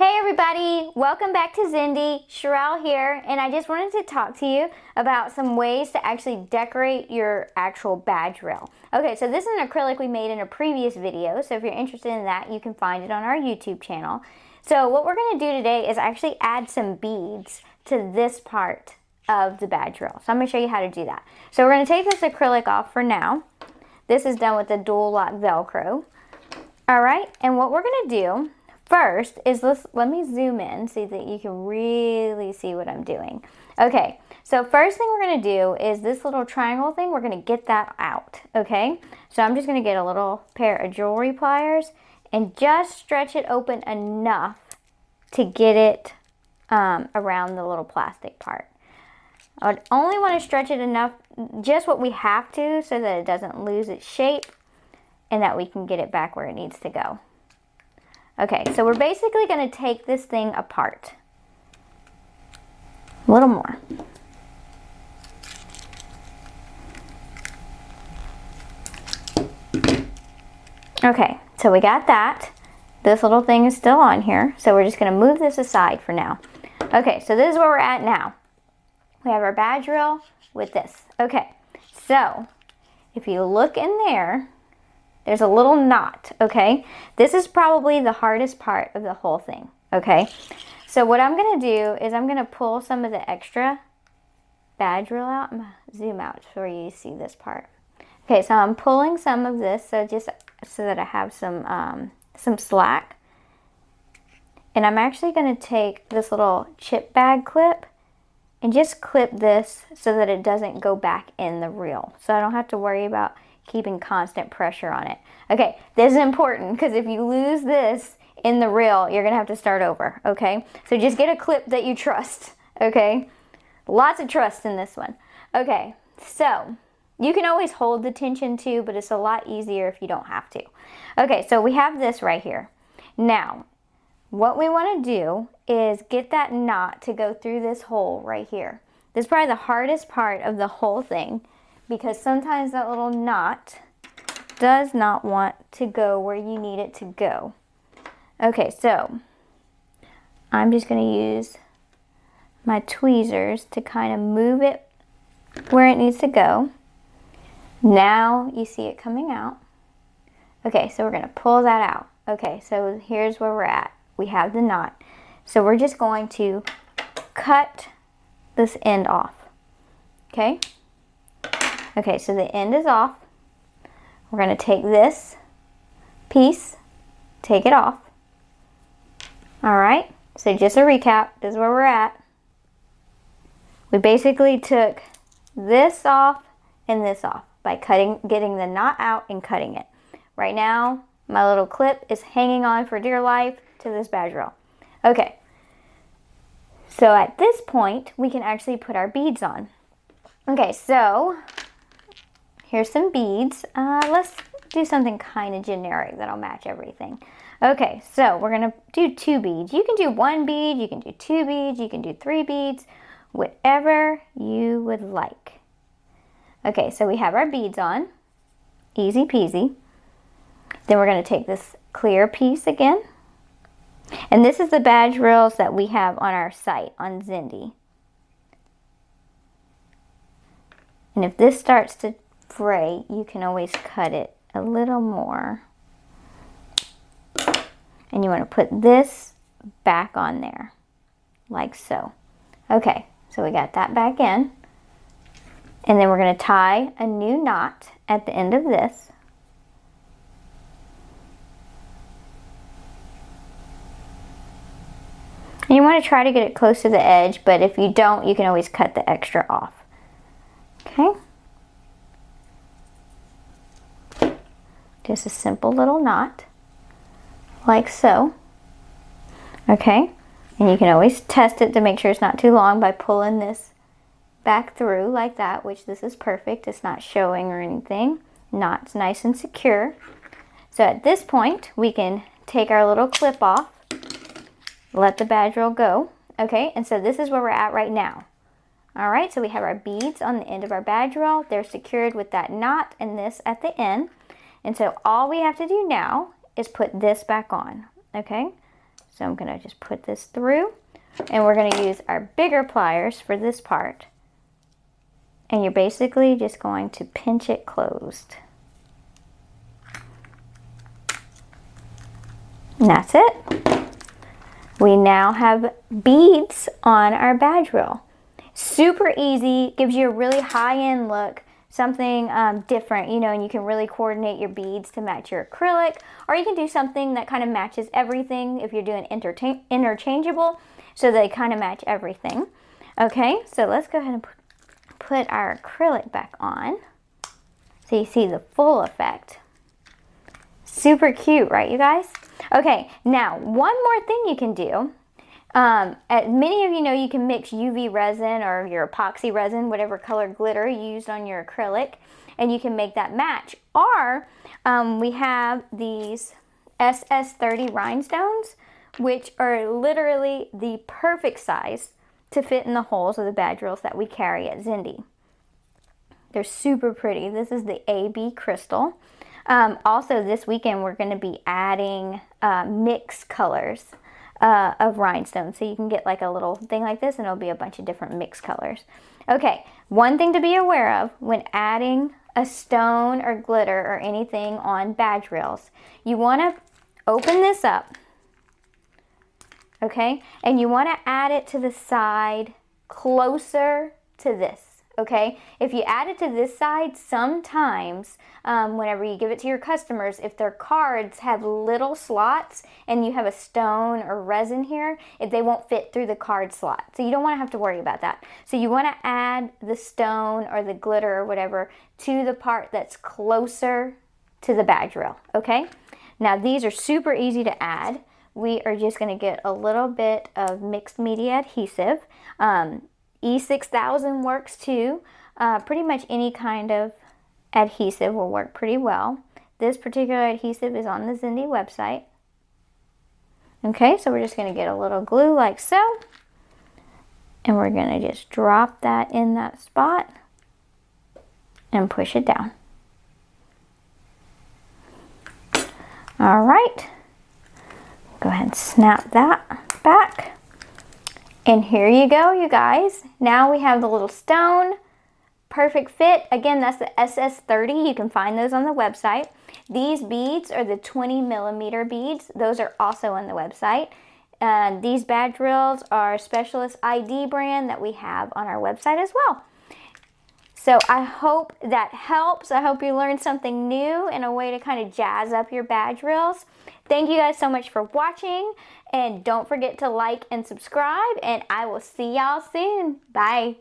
Hey everybody, welcome back to Zindee. Sherelle here, and I just wanted to talk to you about some ways to actually decorate your actual badge rail. Okay, so this is an acrylic we made in a previous video, so if you're interested in that, you can find it on our YouTube channel. So what we're going to do today is actually add some beads to this part of the badge rail. So I'm going to show you how to do that. So we're going to take this acrylic off for now. This is done with the dual lock Velcro. Alright, and what we're going to do first is let me zoom in so that you can really see what I'm doing. Okay, so first thing we're going to do is this little triangle thing, we're going to get that out, okay? So I'm just going to get a little pair of jewelry pliers and just stretch it open enough to get it around the little plastic part. I would only want to stretch it enough, just what we have to, so that it doesn't lose its shape and that we can get it back where it needs to go. Okay, so we're basically going to take this thing apart. A little more. Okay, so we got that. This little thing is still on here, so we're just going to move this aside for now. Okay, so this is where we're at now. We have our badge rail with this. Okay, so if you look in there, there's a little knot, okay? This is probably the hardest part of the whole thing, okay? So what I'm going to do is I'm going to pull some of the extra badge rail out. I'm going to zoom out so you see this part. Okay, so I'm pulling some of this just so that I have some slack. And I'm actually going to take this little chip bag clip and just clip this so that it doesn't go back in the reel. So I don't have to worry about keeping constant pressure on it. Okay, this is important because if you lose this in the reel, you're gonna have to start over, okay? So just get a clip that you trust, okay? Lots of trust in this one. Okay, so you can always hold the tension too, but it's a lot easier if you don't have to. Okay, so we have this right here. Now, what we wanna do is get that knot to go through this hole right here. This is probably the hardest part of the whole thing, because sometimes that little knot does not want to go where you need it to go. Okay, so I'm just going to use my tweezers to kind of move it where it needs to go. Now you see it coming out. Okay, so we're going to pull that out. Okay, so here's where we're at. We have the knot. So we're just going to cut this end off. Okay? Okay, so the end is off. We're going to take this piece, take it off. Alright, so just a recap, this is where we're at. We basically took this off and this off by getting the knot out and cutting it. Right now, my little clip is hanging on for dear life to this badge rail. Okay, so at this point, we can actually put our beads on. Okay, so here's some beads. Let's do something kind of generic that'll match everything. Okay, so we're going to do 2 beads. You can do 1 bead, you can do 2 beads, you can do 3 beads, whatever you would like. Okay, so we have our beads on. Easy peasy. Then we're going to take this clear piece again. And this is the badge rails that we have on our site on Zindee. And if this starts to fray, you can always cut it a little more. And you want to put this back on there, like so. Okay, so we got that back in. And then we're going to tie a new knot at the end of this. And you want to try to get it close to the edge, but if you don't, you can always cut the extra off. Okay? Just a simple little knot, like so. Okay, and you can always test it to make sure it's not too long by pulling this back through like that, which this is perfect. It's not showing or anything. Knot's nice and secure. So at this point, we can take our little clip off, let the badge rail go. Okay, and so this is where we're at right now. Alright, so we have our beads on the end of our badge rail. They're secured with that knot and this at the end. And so all we have to do now is put this back on. Okay, So I'm going to just put this through, and we're going to use our bigger pliers for this part. And you're basically just going to pinch it closed. And that's it. We now have beads on our badge reel. Super easy, gives you a really high-end look, something different, you know, and you can really coordinate your beads to match your acrylic, or you can do something that kind of matches everything if you're doing interchangeable, so they kind of match everything. Okay, so let's go ahead and put our acrylic back on so you see the full effect. Super cute, right, you guys? Okay, now one more thing you can do. Many of you know you can mix UV resin or your epoxy resin, whatever color glitter you used on your acrylic, and you can make that match. Or we have these SS30 rhinestones, which are literally the perfect size to fit in the holes of the badge reels that we carry at Zindee. They're super pretty. This is the AB crystal. Also this weekend we're going to be adding mixed colors of rhinestones. So you can get like a little thing like this and it'll be a bunch of different mixed colors. Okay, one thing to be aware of when adding a stone or glitter or anything on badge reels, you want to open this up, okay, and you want to add it to the side closer to this. Okay, if you add it to this side, sometimes whenever you give it to your customers, if their cards have little slots and you have a stone or resin here, if they won't fit through the card slot. So you don't want to have to worry about that. So you want to add the stone or the glitter or whatever to the part that's closer to the badge reel. Okay, now these are super easy to add. We are just going to get a little bit of mixed media adhesive. E6000 works too. Pretty much any kind of adhesive will work pretty well. This particular adhesive is on the Zindee website. Okay, so we're just going to get a little glue like so. And we're going to just drop that in that spot and push it down. All right. Go ahead and snap that back. And here you go, you guys. Now we have the little stone. Perfect fit. Again, that's the SS30. You can find those on the website. These beads are the 20mm beads. Those are also on the website. These badge reels are Specialist ID brand that we have on our website as well. So I hope that helps. I hope you learned something new and a way to kind of jazz up your badge reels. Thank you guys so much for watching. And don't forget to like and subscribe. And I will see y'all soon. Bye.